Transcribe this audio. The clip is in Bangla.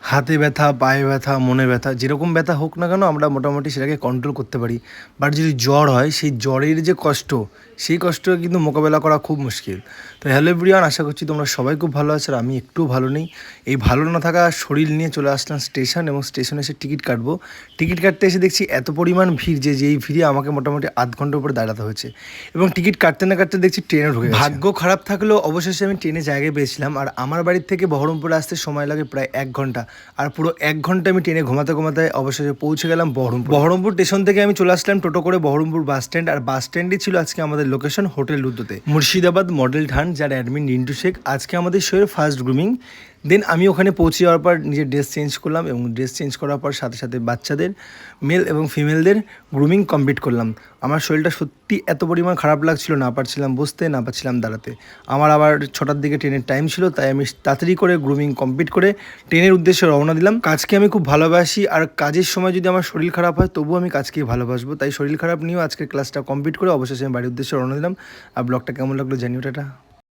হাতে ব্যথা, পায়ে ব্যথা, মনে ব্যথা, যেরকম ব্যথা হোক না কেন আমরা মোটামুটি সেটাকে কন্ট্রোল করতে পারি। বাট যদি জ্বর হয়, সেই জ্বরের যে কষ্ট, সেই কষ্ট কিন্তু মোকাবেলা করা খুব মুশকিল। তো হ্যালো এভরিওয়ান, আশা করছি তোমরা সবাই খুব ভালো আছো আর আমি একটুও ভালো নেই। এই ভালো না থাকা শরীর নিয়ে চলে আসলাম স্টেশন, এবং স্টেশনে এসে টিকিট কাটবো। টিকিট কাটতে এসে দেখছি এত পরিমাণ ভিড় যে যেই ভিড়ে আমাকে মোটামুটি আধ ঘন্টার উপরে দাঁড়াতে হয়েছে, এবং টিকিট কাটতে না কাটতে দেখছি ট্রেনে ঢুকে গেছে। ভাগ্য খারাপ থাকলেও অবশেষে আমি ট্রেনে জায়গায় পেয়েছিলাম। আর আমার বাড়ির থেকে বহরমপুরে আসতে সময় লাগে প্রায় 1 ঘন্টা, আর পুরো 1 ঘন্টা আমি ট্রেনে ঘুমাতে ঘুমাতে অবশেষে পৌঁছে গেলাম বহরমপুর স্টেশন থেকে আমি চলে আসলাম টোটো করে বহরমপুর বাস স্ট্যান্ড। আর বাস স্ট্যান্ডই ছিল আজকে আমাদের লোকেশন, হোটেল লুদ্দুতে, মুর্শিদাবাদ মডেল টাউন, যার অ্যাডমিন রিন্টু শেখ। আজকে আমাদের শোয়ের ফার্স্ট গ্রুমিং। দেন আমি ওখানে পৌঁছে যাওয়ার পর নিজের ড্রেস চেঞ্জ করলাম, এবং ড্রেস চেঞ্জ করার পর সাথে সাথে বাচ্চাদের, মেল এবং ফিমেলদের গ্রুমিং কমপ্লিট করলাম। আমার শরীরটা সত্যি এত পরিমাণ খারাপ লাগছিল, না পারছিলাম বসতে, না পারছিলাম দাঁড়াতে। আমার আবার 6টার দিকে ট্রেনের টাইম ছিল, তাই আমি তাড়াতাড়ি করে গ্রুমিং কমপ্লিট করে ট্রেনের উদ্দেশ্যে রওনা দিলাম। কাজকে আমি খুব ভালোবাসি, আর কাজের সময় যদি আমার শরীর খারাপ হয় তবুও আমি কাজকেই ভালোবাসবো। তাই শরীর খারাপ নিয়েও আজকের ক্লাসটা কমপ্লিট করে অবশেষে আমি বাড়ির উদ্দেশ্যে রওনা দিলাম। আর ব্লগটা কেমন লাগলো জানিও, টাটা।